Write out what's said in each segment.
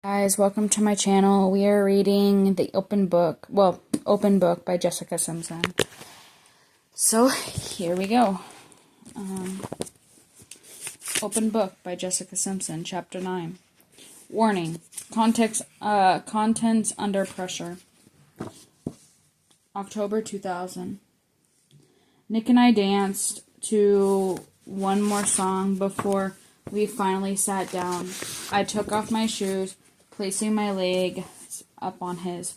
Guys, welcome to my channel. We are reading the Open Book by Jessica Simpson. So, here we go. Open Book by Jessica Simpson, Chapter 9. Warning. Contents under pressure. October 2000. Nick and I danced to one more song before we finally sat down. I took off my shoes, placing my legs up on his.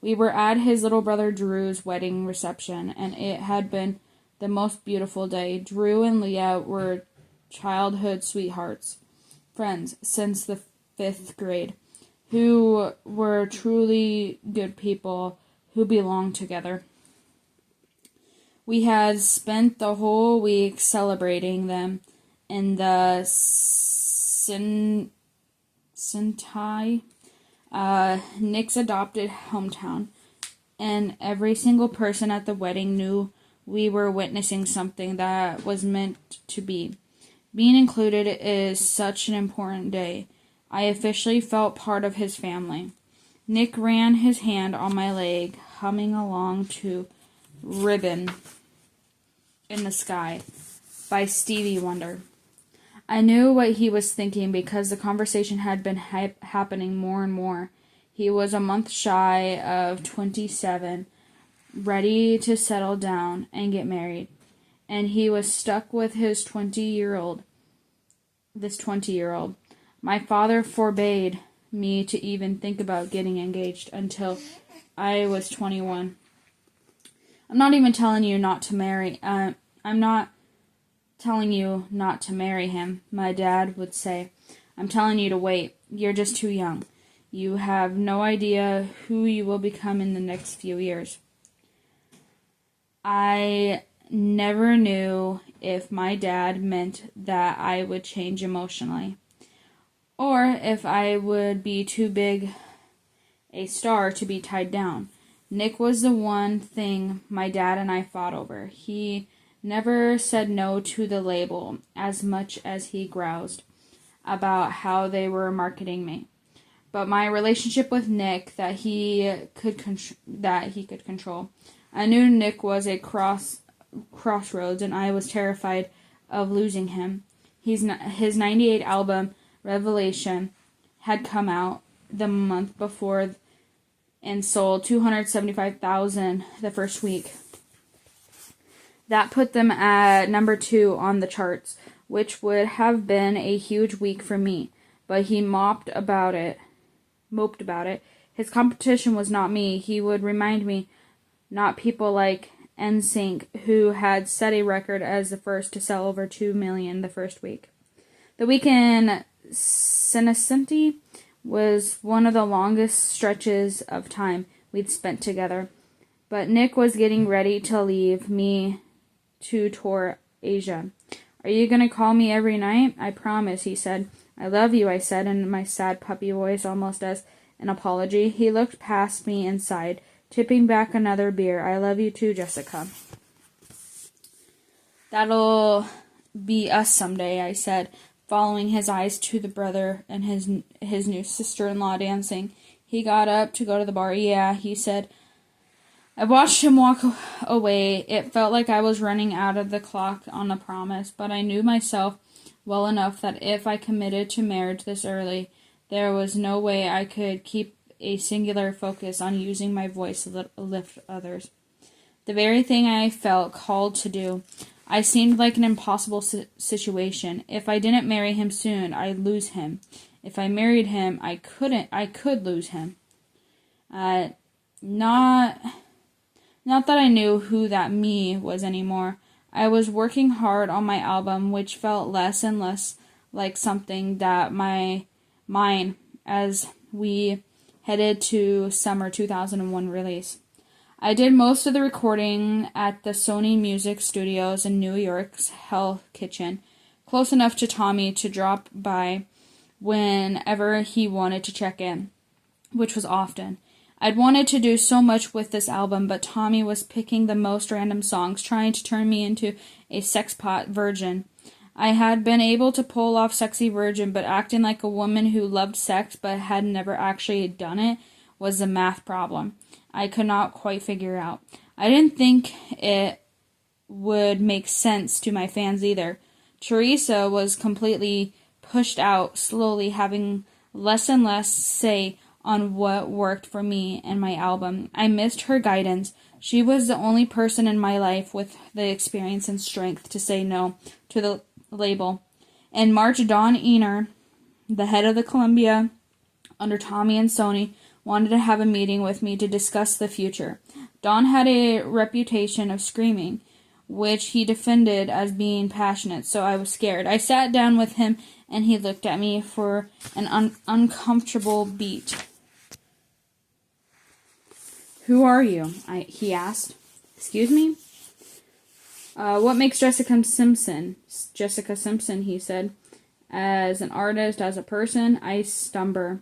We were at his little brother Drew's wedding reception, and it had been the most beautiful day. Drew and Leah were childhood sweethearts, friends since the 5th grade, who were truly good people who belonged together. We had spent the whole week celebrating them in the Sentai, Nick's adopted hometown, and every single person at the wedding knew we were witnessing something that was meant to be. Being included is such an important day. I officially felt part of his family. Nick ran his hand on my leg, humming along to Ribbon in the Sky by Stevie Wonder. I knew what he was thinking because the conversation had been happening more and more. He was a month shy of 27, ready to settle down and get married, and he was stuck with his 20-year-old. My father forbade me to even think about getting engaged until I was 21. I'm not even telling you not to marry. I'm not telling you not to marry him, my dad would say. I'm telling you to wait. You're just too young. You have no idea who you will become in the next few years. I never knew if my dad meant that I would change emotionally, or if I would be too big a star to be tied down. Nick was the one thing my dad and I fought over. He never said no to the label as much as he groused about how they were marketing me. But my relationship with Nick that he could control. I knew Nick was a crossroads, and I was terrified of losing him. His 98 album, Revelation, had come out the month before and sold 275,000 the first week. That put them at number 2 on the charts, which would have been a huge week for me. But he moped about it. His competition was not me. He would remind me, not people like NSYNC, who had set a record as the first to sell over 2 million the first week. The week in Cincinnati was one of the longest stretches of time we'd spent together. But Nick was getting ready to leave me to tour Asia. Are you going to call me every night? I promise, he said. I love you, I said in my sad puppy voice, almost as an apology. He looked past me and sighed, tipping back another beer. I love you too, Jessica. That'll be us someday, I said, following his eyes to the brother and his new sister-in-law dancing. He got up to go to the bar. Yeah, he said. I watched him walk away. It felt like I was running out of the clock on a promise, but I knew myself well enough that if I committed to marriage this early, there was no way I could keep a singular focus on using my voice to lift others. The very thing I felt called to do. I seemed like an impossible situation. If I didn't marry him soon, I'd lose him. If I married him, I could lose him. Not that I knew who that me was anymore. I was working hard on my album, which felt less and less like something that mine as we headed to summer 2001 release. I did most of the recording at the Sony Music Studios in New York's Hell Kitchen, close enough to Tommy to drop by whenever he wanted to check in, which was often. I'd wanted to do so much with this album, but Tommy was picking the most random songs, trying to turn me into a sexpot virgin. I had been able to pull off Sexy Virgin, but acting like a woman who loved sex but had never actually done it was a math problem I could not quite figure out. I didn't think it would make sense to my fans either. Teresa was completely pushed out, slowly having less and less say on what worked for me and my album. I missed her guidance. She was the only person in my life with the experience and strength to say no to the label. In March, Don Einer, the head of the Columbia under Tommy and Sony, wanted to have a meeting with me to discuss the future. Don had a reputation of screaming, which he defended as being passionate, so I was scared. I sat down with him, and he looked at me for an uncomfortable beat. "Who are you?" he asked. "Excuse me?" What makes Jessica Simpson? Jessica Simpson, he said. As an artist, as a person, I stumble.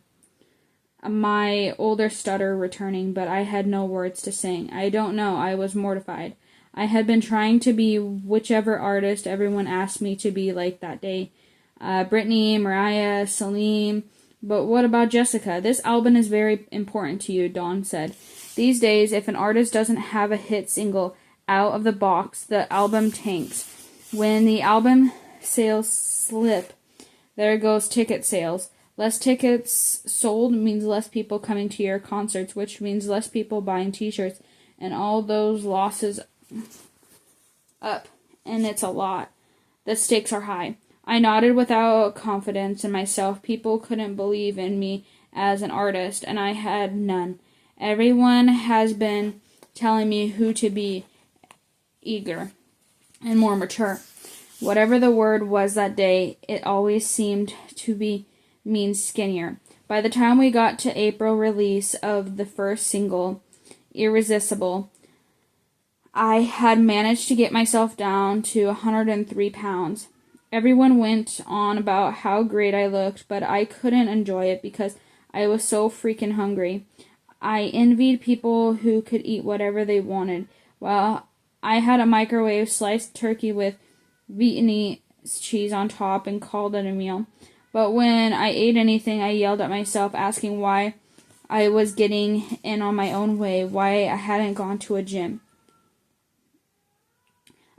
My older stutter returning, but I had no words to sing. I don't know, I was mortified. I had been trying to be whichever artist everyone asked me to be like that day. Brittany, Mariah, Celine. But what about Jessica? This album is very important to you, Dawn said. These days, if an artist doesn't have a hit single out of the box, the album tanks. When the album sales slip, there goes ticket sales. Less tickets sold means less people coming to your concerts, which means less people buying t-shirts, and all those losses up, and it's a lot. The stakes are high. I nodded without confidence in myself. People couldn't believe in me as an artist, and I had none. Everyone has been telling me who to be, eager and more mature. Whatever the word was that day, it always seemed to be mean skinnier. By the time we got to April release of the first single, Irresistible, I had managed to get myself down to 103 pounds. Everyone went on about how great I looked, but I couldn't enjoy it because I was so freaking hungry. I envied people who could eat whatever they wanted. Well, I had a microwave sliced turkey with Vietnamese cheese on top and called it a meal. But when I ate anything, I yelled at myself, asking why I was getting in on my own way, why I hadn't gone to a gym.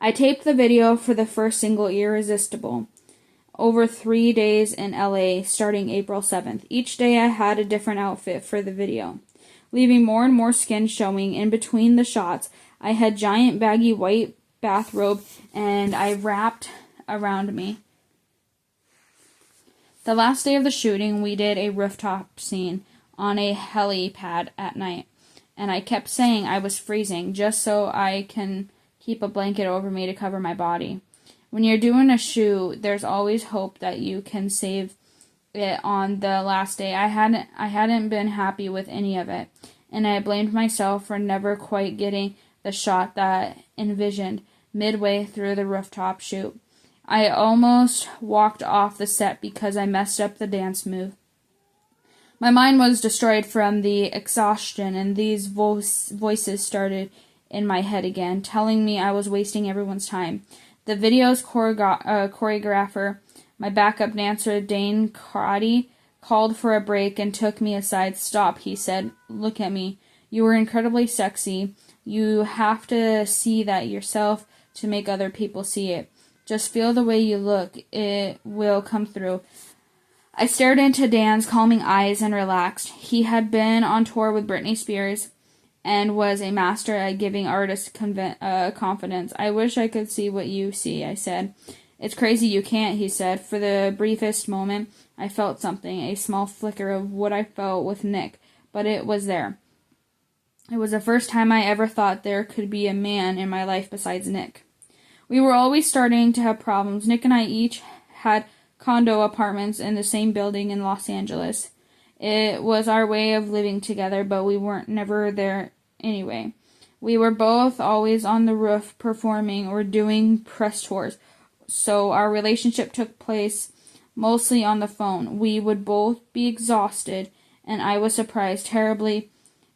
I taped the video for the first single, Irresistible, over 3 days in LA, starting April 7th. Each day I had a different outfit for the video, leaving more and more skin showing in between the shots. I had giant baggy white bathrobe and I wrapped around me. The last day of the shooting, we did a rooftop scene on a helipad at night, and I kept saying I was freezing just so I can keep a blanket over me to cover my body. When you're doing a shoot, there's always hope that you can save it on the last day. I hadn't been happy with any of it, and I blamed myself for never quite getting the shot that envisioned midway through the rooftop shoot. I almost walked off the set because I messed up the dance move. My mind was destroyed from the exhaustion, and these voices started in my head again, telling me I was wasting everyone's time. The video's choreographer, my backup dancer, Dane Karate, called for a break and took me aside. "Stop," he said. "Look at me. You were incredibly sexy. You have to see that yourself to make other people see it. Just feel the way you look. It will come through." I stared into Dan's calming eyes and relaxed. He had been on tour with Britney Spears and was a master at giving artists confidence. "I wish I could see what you see," I said. "It's crazy you can't," he said. For the briefest moment, I felt something, a small flicker of what I felt with Nick, but it was there. It was the first time I ever thought there could be a man in my life besides Nick. We were always starting to have problems. Nick and I each had condo apartments in the same building in Los Angeles. It was our way of living together, but we weren't never there anyway. We were both always on the roof performing or doing press tours, so our relationship took place mostly on the phone. We would both be exhausted, and I was surprised terribly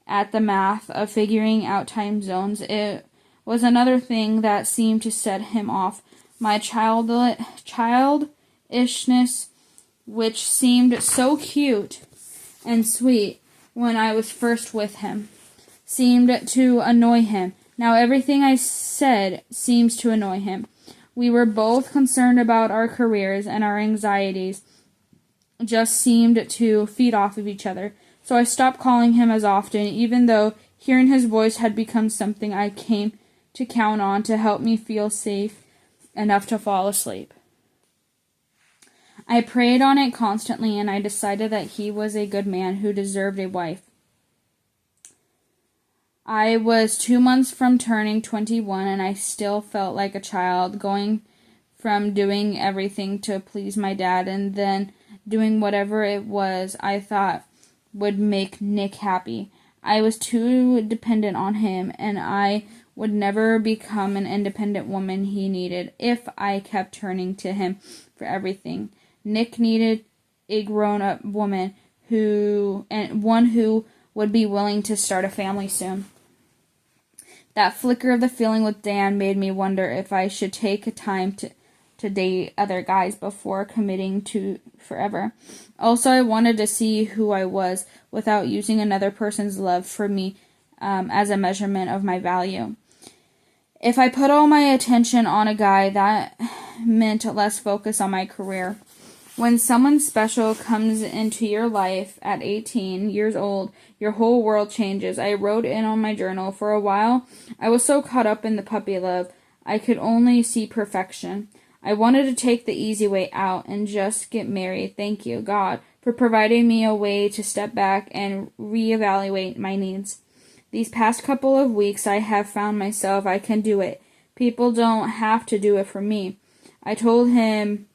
at the math of figuring out time zones. It was another thing that seemed to set him off. my childishness, which seemed so cute and sweet when I was first with him, seemed to annoy him. Now everything I said seems to annoy him. We were both concerned about our careers, and our anxieties just seemed to feed off of each other. So I stopped calling him as often, even though hearing his voice had become something I came to count on to help me feel safe enough to fall asleep. I prayed on it constantly, and I decided that he was a good man who deserved a wife. I was 2 months from turning 21, and I still felt like a child, going from doing everything to please my dad and then doing whatever it was I thought would make Nick happy. I was too dependent on him, and I would never become an independent woman he needed if I kept turning to him for everything. Nick needed a grown-up woman one who would be willing to start a family soon. That flicker of the feeling with Dan made me wonder if I should take time to date other guys before committing to forever. Also, I wanted to see who I was without using another person's love for me as a measurement of my value. If I put all my attention on a guy, that meant less focus on my career. When someone special comes into your life at 18 years old, your whole world changes. I wrote in on my journal, for a while, I was so caught up in the puppy love, I could only see perfection. I wanted to take the easy way out and just get married. Thank you, God, for providing me a way to step back and reevaluate my needs. These past couple of weeks, I have found myself I can do it. People don't have to do it for me. I told him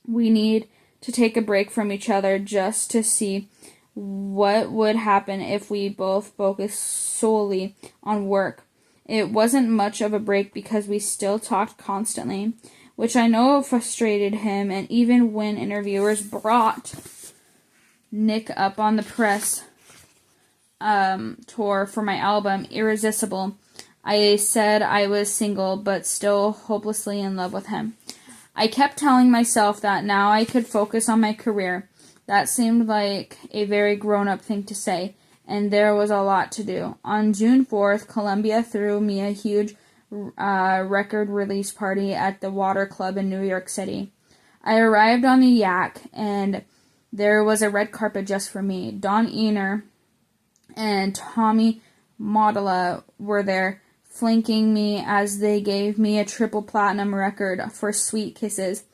we need to take a break from each other just to see what would happen if we both focused solely on work. It wasn't much of a break because we still talked constantly, which I know frustrated him, and even when interviewers brought Nick up on the press tour for my album, Irresistible, I said I was single but still hopelessly in love with him. I kept telling myself that now I could focus on my career. That seemed like a very grown-up thing to say, and there was a lot to do. On June 4th, Columbia threw me a huge record release party at the Water Club in New York City. I arrived on the Yak, and there was a red carpet just for me. Don Einer and Tommy Modella were there, flanking me as they gave me a triple platinum record for Sweet Kisses.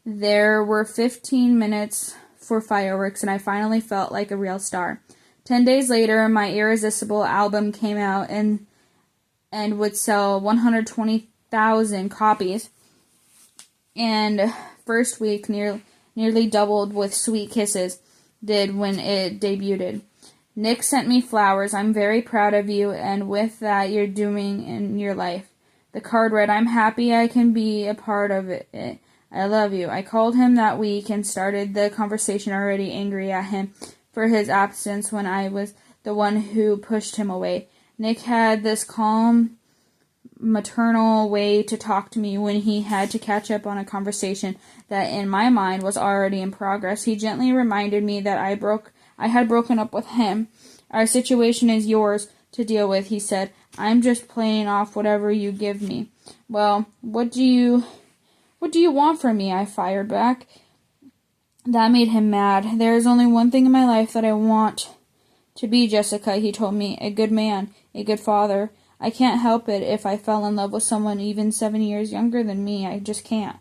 There were 15 minutes for fireworks, and I finally felt like a real star. 10 days later, my Irresistible album came out and would sell 120,000 copies. And first week nearly doubled with Sweet Kisses did when it debuted. Nick sent me flowers. I'm very proud of you and with that you're doing in your life. The card read, I'm happy I can be a part of it. I love you. I called him that week and started the conversation already angry at him for his absence when I was the one who pushed him away. Nick had this calm, maternal way to talk to me when he had to catch up on a conversation that in my mind was already in progress. He gently reminded me that I had broken up with him. Our situation is yours to deal with, he said. I'm just playing off whatever you give me. Well, what do you want from me? I fired back. That made him mad. There is only one thing in my life that I want to be, Jessica, he told me. A good man, a good father. I can't help it if I fell in love with someone even 7 years younger than me. I just can't.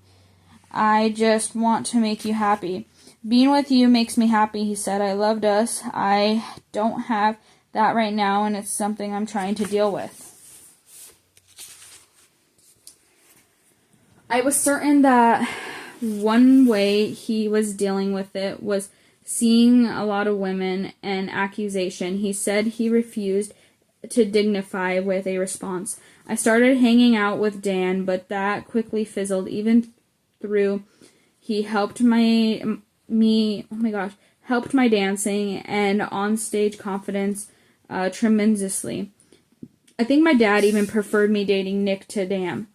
I just want to make you happy. Being with you makes me happy, he said. I loved us. I don't have that right now, and it's something I'm trying to deal with. I was certain that one way he was dealing with it was seeing a lot of women and accusation. He said he refused to dignify with a response. I started hanging out with Dan, but that quickly fizzled. Even through he helped my dancing and on-stage confidence tremendously. I think my dad even preferred me dating Nick to Dan.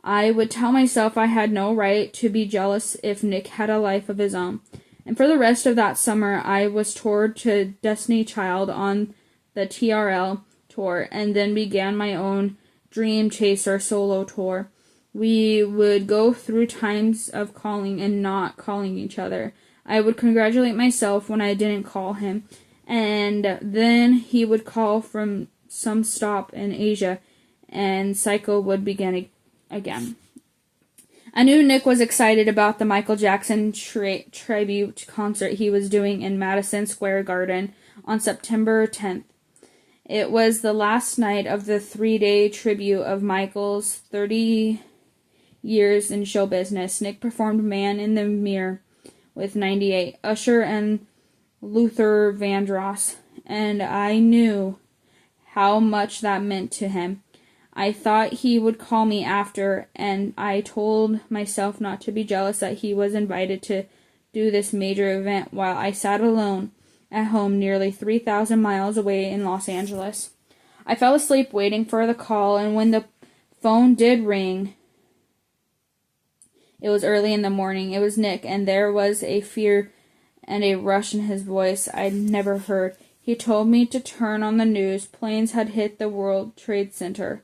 I would tell myself I had no right to be jealous if Nick had a life of his own. And for the rest of that summer, I was toured to Destiny Child on the TRL tour, and then began my own Dream Chaser solo tour. We would go through times of calling and not calling each other. I would congratulate myself when I didn't call him, and then he would call from some stop in Asia, and cycle would begin again. I knew Nick was excited about the Michael Jackson tribute concert he was doing in Madison Square Garden on September 10th. It was the last night of the 3-day tribute of Michael's 30 years in show business. Nick performed Man in the Mirror with 98, Usher and Luther Vandross, and I knew how much that meant to him. I thought he would call me after, and I told myself not to be jealous that he was invited to do this major event while I sat alone at home nearly 3,000 miles away in Los Angeles. I fell asleep waiting for the call, and when the phone did ring, it was early in the morning. It was Nick, and there was a fear and a rush in his voice I'd never heard. He told me to turn on the news. Planes had hit the World Trade Center,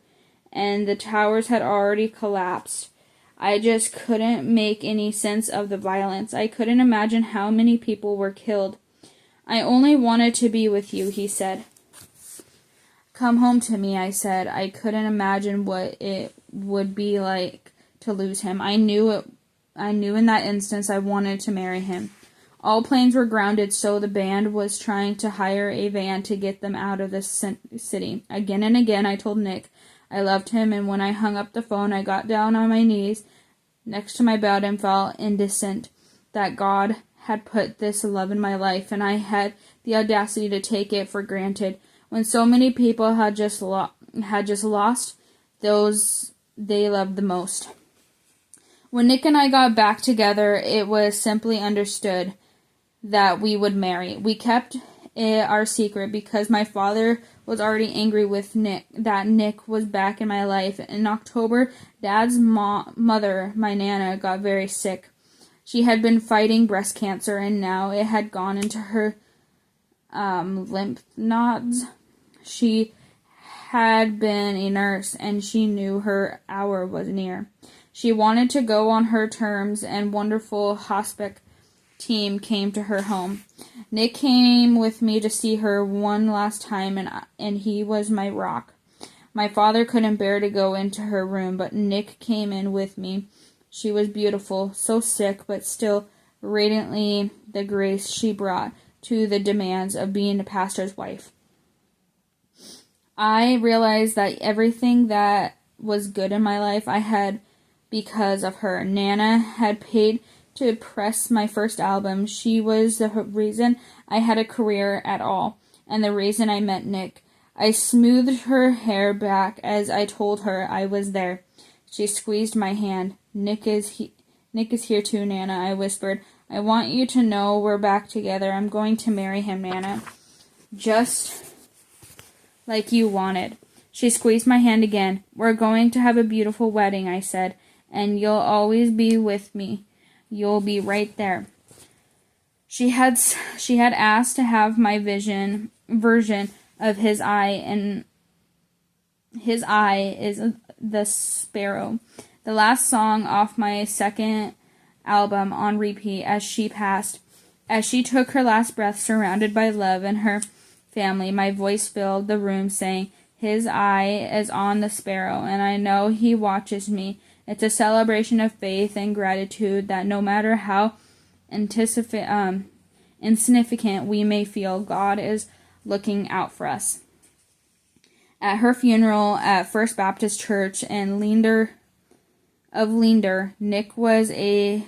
and the towers had already collapsed. I just couldn't make any sense of the violence. I couldn't imagine how many people were killed. I only wanted to be with you, he said. Come home to me, I said. I couldn't imagine what it would be like to lose him. I knew in that instance I wanted to marry him. All planes were grounded, so the band was trying to hire a van to get them out of the city. Again and again I told Nick I loved him, and when I hung up the phone, I got down on my knees next to my bed and felt indignant that God had put this love in my life, and I had the audacity to take it for granted when so many people had just lost those they loved the most. When Nick and I got back together, it was simply understood that we would marry. We kept it our secret because my father was already angry with Nick that Nick was back in my life. In October, Dad's mother, my Nana, got very sick. She had been fighting breast cancer, and now it had gone into her lymph nodes. She had been a nurse, and she knew her hour was near. She wanted to go on her terms, and wonderful hospice team came to her home. Nick came with me to see her one last time, and he was my rock. My father couldn't bear to go into her room, but Nick came in with me. She was beautiful, so sick, but still radiantly the grace she brought to the demands of being a pastor's wife. I realized that everything that was good in my life I had because of her. Nana had paid to press my first album. She was the reason I had a career at all, and the reason I met Nick. I smoothed her hair back as I told her I was there. She squeezed my hand. Nick is here too, Nana, I whispered. I want you to know we're back together. I'm going to marry him, Nana. Just like you wanted. She squeezed my hand again. We're going to have a beautiful wedding, I said, and you'll always be with me. You'll be right there. She had asked to have my version of his eye, and his eye is the sparrow. The last song off my second album on repeat as she passed. As she took her last breath surrounded by love and her family, my voice filled the room saying, his eye is on the sparrow, and I know he watches me. It's a celebration of faith and gratitude that no matter how insignificant we may feel, God is looking out for us. At her funeral at First Baptist Church in Leander, Nick was a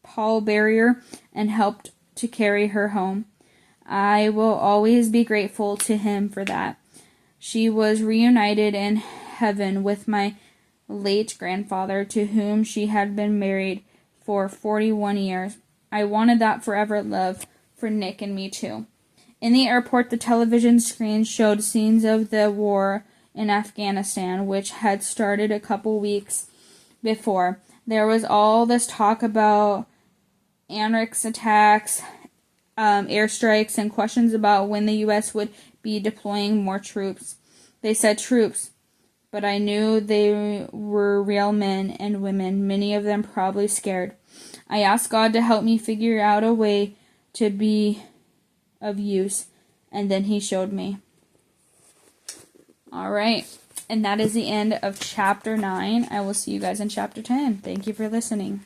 pallbearer and helped to carry her home. I will always be grateful to him for that. She was reunited in heaven with my late grandfather, to whom she had been married for 41 years. I wanted that forever love for Nick and me too. In the airport, the television screen showed scenes of the war in Afghanistan, which had started a couple weeks before. There was all this talk about annex attacks, airstrikes, and questions about when the U.S. would be deploying more troops. They said troops, but I knew they were real men and women, many of them probably scared. I asked God to help me figure out a way to be of use, and then He showed me. All right, and that is the end of chapter 9. I will see you guys in chapter 10. Thank you for listening.